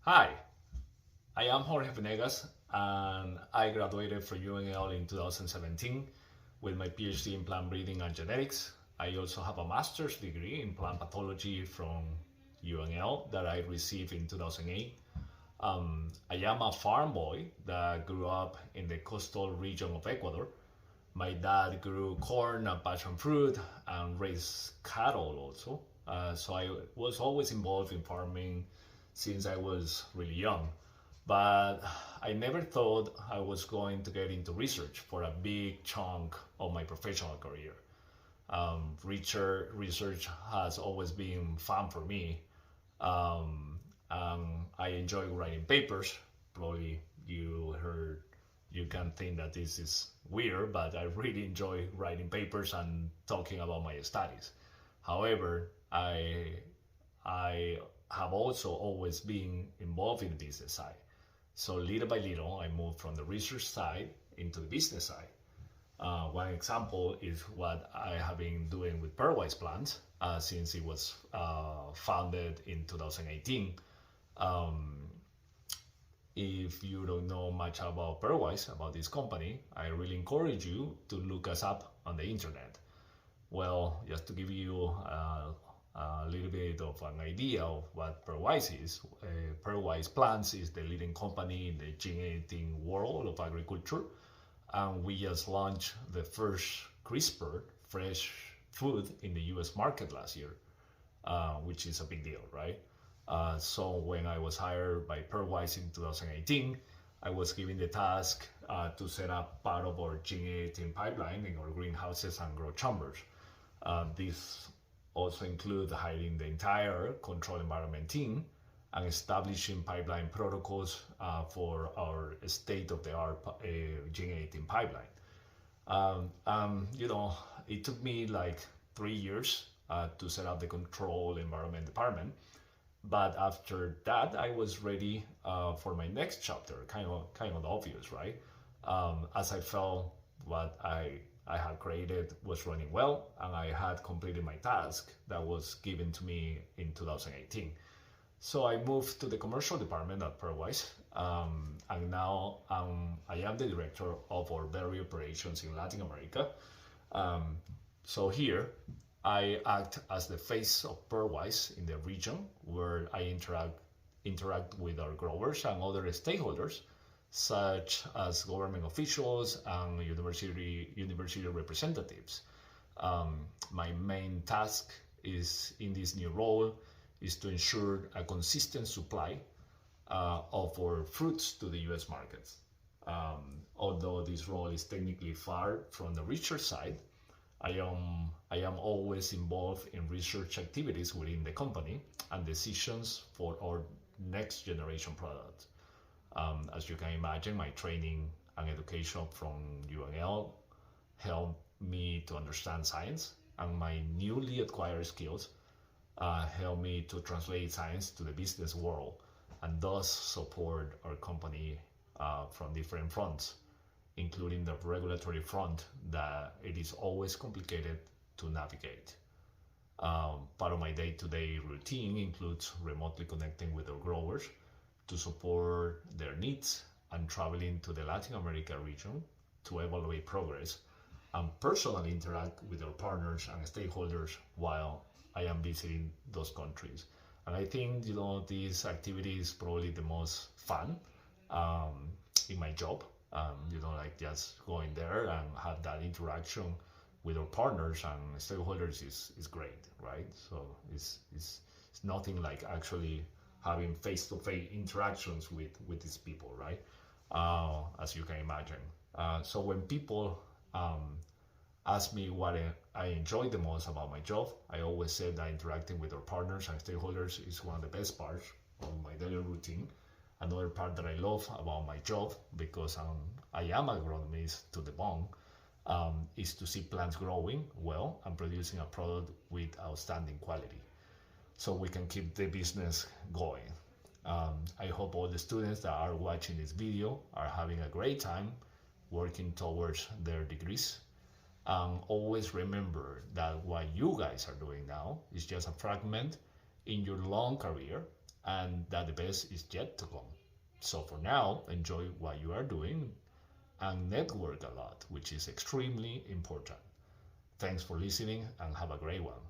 Hi, I am Jorge Venegas and I graduated from UNL in 2017 with my PhD in plant breeding and genetics. I also have a master's degree in plant pathology from UNL that I received in 2008. I am a farm boy that grew up in the coastal region of Ecuador. My dad grew corn and passion fruit and raised cattle also. So I was always involved in farming since I was really young. But I never thought I was going to get into research for a big chunk of my professional career. Research has always been fun for me. I enjoy writing papers. Probably you can think that this is weird, but I really enjoy writing papers and talking about my studies. However, I have also always been involved in the business side. So little by little, I moved from the research side into the business side. One example is what I have been doing with Pairwise plants since it was founded in 2018. Um, if you don't know much about Pairwise, about this company, I really encourage you to look us up on the internet. Well, just to give you a little bit of an idea of what Pairwise is, Pairwise Plants is the leading company in the gene editing world of agriculture, and we just launched the first CRISPR fresh food in the US market last year, which is a big deal, right? So when I was hired by Pairwise in 2018, I was given the task to set up part of our gene editing pipeline in our greenhouses and grow chambers. This also includes hiring the entire control environment team and establishing pipeline protocols for our state-of-the-art gene editing pipeline. It took me like 3 years to set up the control environment department. But after that, I was ready for my next chapter. Kind of obvious, right? As I felt what I had created was running well, and I had completed my task that was given to me in 2018. So I moved to the commercial department at Pairwise, and now I am the director of our dairy operations in Latin America. Um, so here, I act as the face of Pairwise in the region, where I interact with our growers and other stakeholders, such as government officials and university representatives. My main task is in this new role is to ensure a consistent supply of our fruits to the US markets. Although this role is technically far from the research side, I am always involved in research activities within the company and decisions for our next generation product. As you can imagine, my training and education from UNL helped me to understand science, and my newly acquired skills help me to translate science to the business world and thus support our company from different fronts, including the regulatory front that it is always complicated to navigate. Part of my day-to-day routine includes remotely connecting with our growers to support their needs and traveling to the Latin America region to evaluate progress and personally interact with our partners and stakeholders while I am visiting those countries. And I think this activity is probably the most fun in my job. Like just going there and have that interaction with our partners and stakeholders is great, right? So it's nothing like actually having face-to-face interactions with these people, right? As you can imagine. So when people ask me what I enjoy the most about my job, I always say that interacting with our partners and stakeholders is one of the best parts of my daily routine. Another part that I love about my job, because I am agronomist to the bone, is to see plants growing well and producing a product with outstanding quality, so we can keep the business going. I hope all the students that are watching this video are having a great time working towards their degrees. Always remember that what you guys are doing now is just a fragment in your long career, and that the best is yet to come. So for now, enjoy what you are doing and network a lot, which is extremely important. Thanks for listening and have a great one.